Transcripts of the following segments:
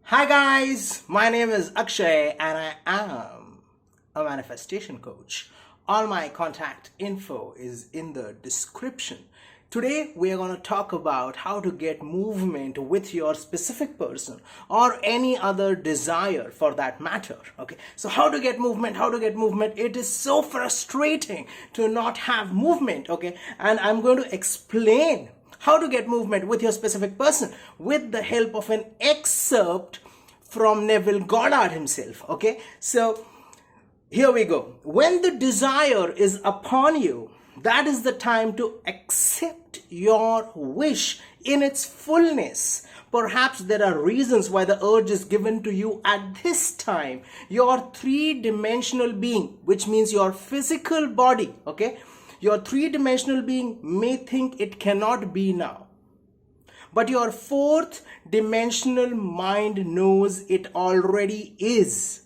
Hi guys, my name is Akshay and I am a manifestation coach. All my contact info is in the description. Today we are going to talk about how to get movement with your specific person or any other desire for that matter. Okay, so how to get movement, It is so frustrating to not have movement. Okay, and I'm going to explain how to get movement with your specific person with the help of an excerpt from Neville Goddard himself. Okay, so here we go. When the desire is upon you, that is the time to accept your wish in its fullness. Perhaps there are reasons why the urge is given to you at this time. Your three-dimensional being, which means your physical body, okay? Your three-dimensional being may think it cannot be now. But your fourth dimensional mind knows it already is.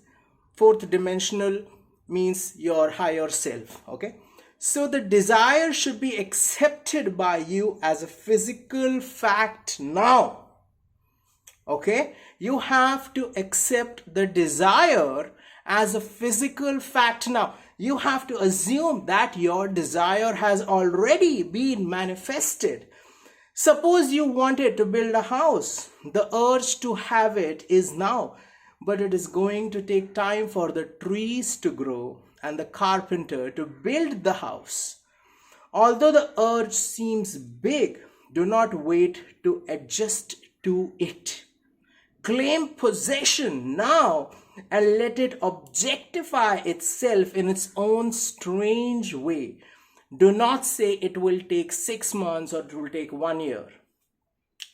Fourth dimensional means your higher self, okay? So the desire should be accepted by you as a physical fact now. Okay? You have to accept the desire as a physical fact now. You have to assume that your desire has already been manifested. Suppose you wanted to build a house. The urge to have it is now, but it is going to take time for the trees to grow and the carpenter to build the house. Although the urge seems big, do not wait to adjust to it. Claim possession now and let it objectify itself in its own strange way. Do not say it will take 6 months or it will take 1 year.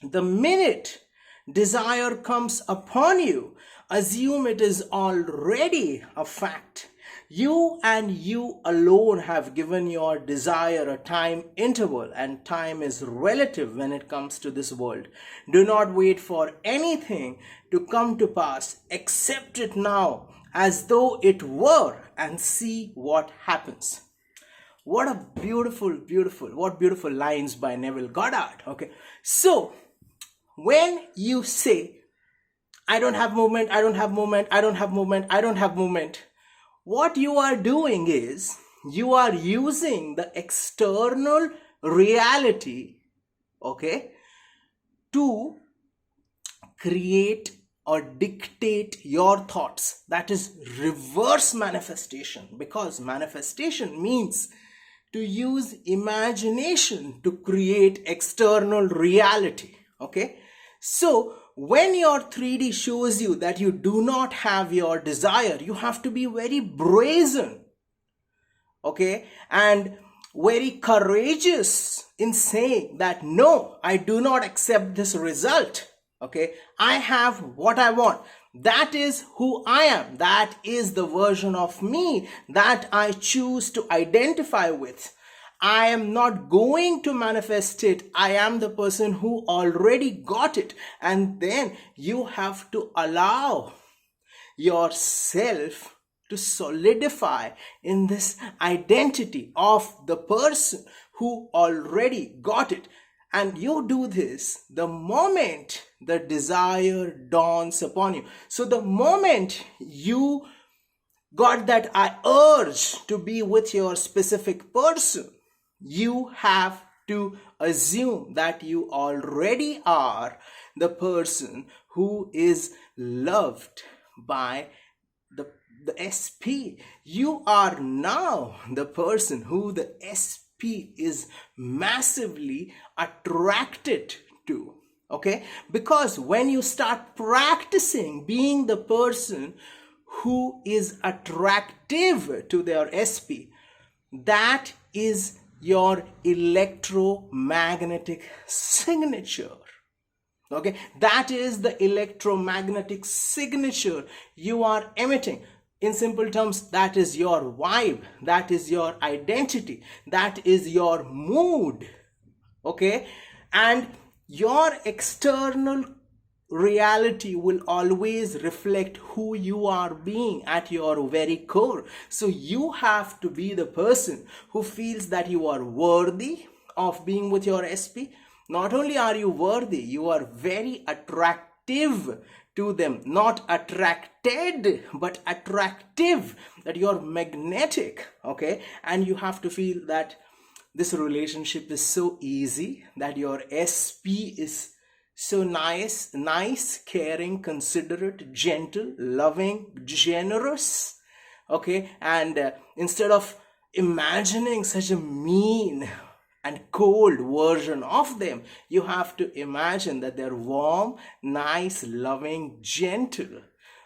The minute desire comes upon you, assume it is already a fact. You and you alone have given your desire a time interval, and time is relative when it comes to this world. Do not wait for anything to come to pass. Accept it now as though it were and see what happens. What beautiful lines by Neville Goddard. Okay, so when you say, I don't have movement, what you are doing is you are using the external reality, okay, to create or dictate your thoughts. That is reverse manifestation, because manifestation means to use imagination to create external reality. Okay, so when your 3D shows you that you do not have your desire, you have to be very brazen, okay, and very courageous in saying that no, I do not accept this result. Okay, I have what I want. That is who I am. That is the version of me that I choose to identify with. I am not going to manifest it. I am the person who already got it. And then you have to allow yourself to solidify in this identity of the person who already got it. And you do this the moment the desire dawns upon you. So the moment you got that urge to be with your specific person, you have to assume that you already are the person who is loved by the SP. You are now the person who the SP is massively attracted to. Okay, because when you start practicing being the person who is attractive to their SP, that is your electromagnetic signature. Okay, that is the electromagnetic signature you are emitting. In simple terms, that is your vibe, that is your identity, that is your mood. Okay, and your external reality will always reflect who you are being at your very core. So you have to be the person who feels that you are worthy of being with your SP. Not only are you worthy, you are very attractive to them, not attracted but attractive, that you're magnetic, okay? And you have to feel that this relationship is so easy, that your SP is so nice, caring, considerate, gentle, loving, generous, okay? And instead of imagining such a mean and cold version of them, you have to imagine that they're warm, nice, loving, gentle,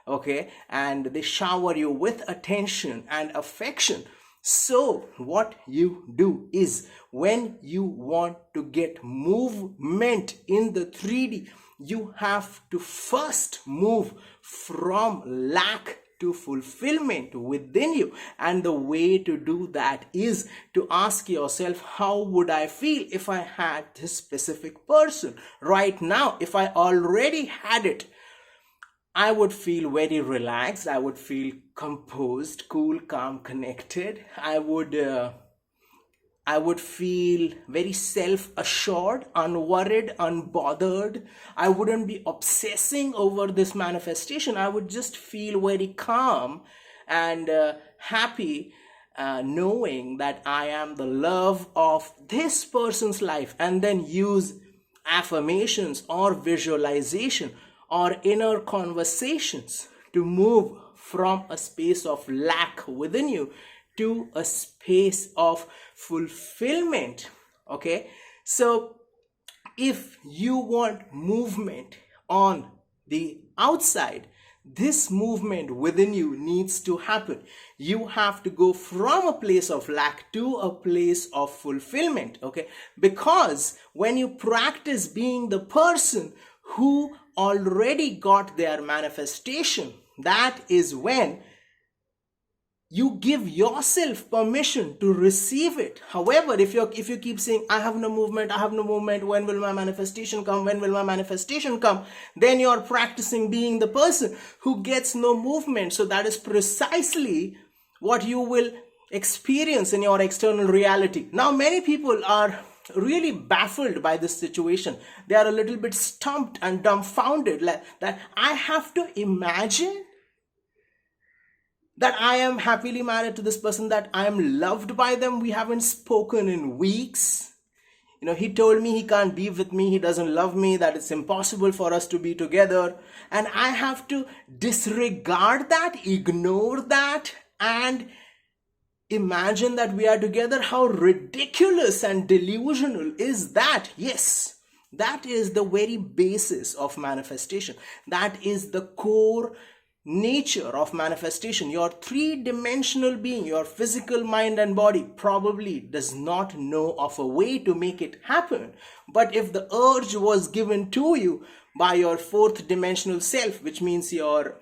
okay? And they shower you with attention and affection. So what you do is, when you want to get movement in the 3D, you have to first move from lack to fulfillment within you. And the way to do that is to ask yourself, how would I feel if I had this specific person right now? If I already had it, I would feel very relaxed. I would feel composed, cool, calm, connected. I would feel very self-assured, unworried, unbothered. I wouldn't be obsessing over this manifestation. I would just feel very calm and happy, knowing that I am the love of this person's life, and then use affirmations or visualization or inner conversations to move from a space of lack within you to a space of fulfillment, okay? So if you want movement on the outside, this movement within you needs to happen. You have to go from a place of lack to a place of fulfillment, okay? Because when you practice being the person who already got their manifestation, that is when you give yourself permission to receive it. However, if you keep saying, I have no movement, when will my manifestation come, then you're practicing being the person who gets no movement. So that is precisely what you will experience in your external reality. Now, many people are really baffled by this situation. They are a little bit stumped and dumbfounded, like that I have to imagine that I am happily married to this person, that I am loved by them. We haven't spoken in weeks. He told me he can't be with me, he doesn't love me, that it's impossible for us to be together. And I have to disregard that, ignore that, and imagine that we are together. How ridiculous and delusional is that? Yes, that is the very basis of manifestation. That is the core nature of manifestation. Your three-dimensional being, your physical mind and body, probably does not know of a way to make it happen. But if the urge was given to you by your fourth dimensional self, which means your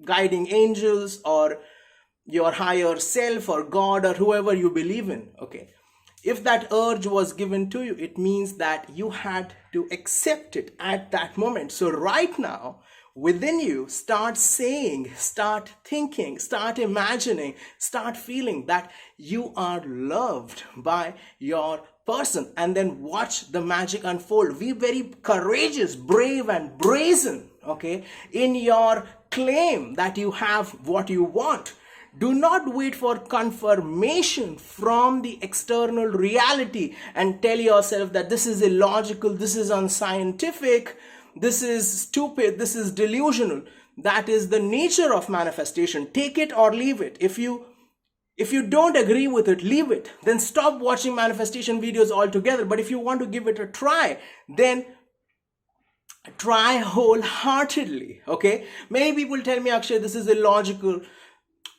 guiding angels or your higher self or God or whoever you believe in, okay, if that urge was given to you, it means that you had to accept it at that moment. So right now, within you, start saying, start thinking, start imagining, start feeling that you are loved by your person, and then watch the magic unfold. Be very courageous, brave, and brazen, okay, in your claim that you have what you want. Do not wait for confirmation from the external reality and tell yourself that this is illogical, this is unscientific, this is stupid, this is delusional. That is the nature of manifestation. Take it or leave it. If you don't agree with it, leave it. Then stop watching manifestation videos altogether. But if you want to give it a try, then try wholeheartedly, okay? Many people tell me, Akshay, this is illogical,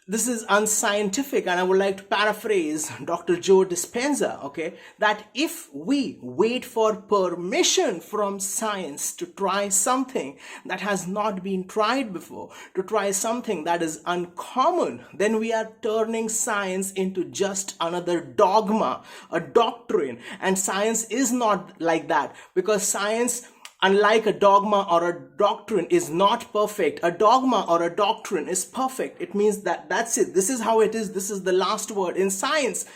this is unscientific, and I would like to paraphrase Dr. Joe Dispenza, okay, that if we wait for permission from science to try something that has not been tried before, to try something that is uncommon, then we are turning science into just another dogma, a doctrine. And science is not like that, because science, unlike a dogma or a doctrine, is not perfect. A dogma or a doctrine is perfect. It means that that's it. This is how it is. This is the last word. In science,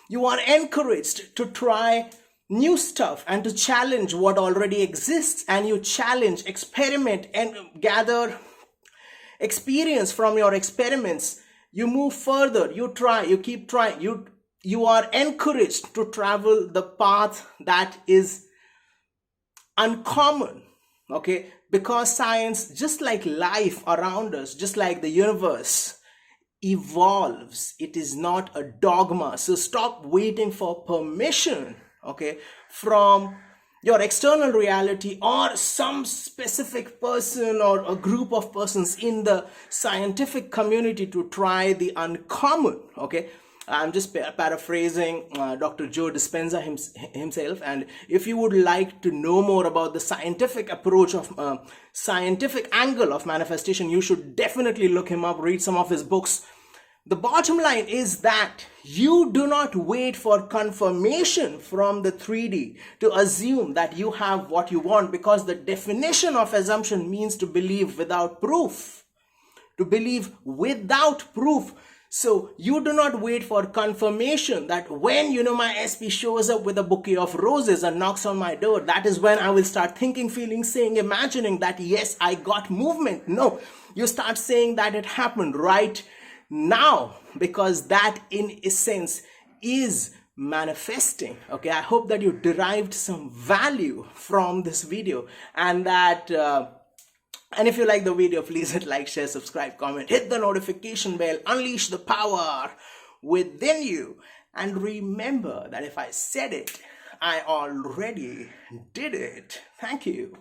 you are encouraged to try new stuff and to challenge what already exists, and you challenge, experiment, and gather experience from your experiments. You move further, you try, you keep trying, you are encouraged to travel the path that is uncommon. Okay, because science, just like life around us, just like the universe, evolves. It is not a dogma. So stop waiting for permission, okay, from your external reality or some specific person or a group of persons in the scientific community to try the uncommon. Okay, I'm just paraphrasing Dr. Joe Dispenza himself. And if you would like to know more about the scientific approach of scientific angle of manifestation, you should definitely look him up, read some of his books. The bottom line is that you do not wait for confirmation from the 3D to assume that you have what you want, because the definition of assumption means to believe without proof. To believe without proof. So you do not wait for confirmation that when, my SP shows up with a bouquet of roses and knocks on my door, that is when I will start thinking, feeling, saying, imagining that, yes, I got movement. No, you start saying that it happened right now, because that in essence is manifesting. Okay, I hope that you derived some value from this video, and that and if you like the video, please hit like, share, subscribe, comment, hit the notification bell, unleash the power within you. And remember that if I said it, I already did it. Thank you.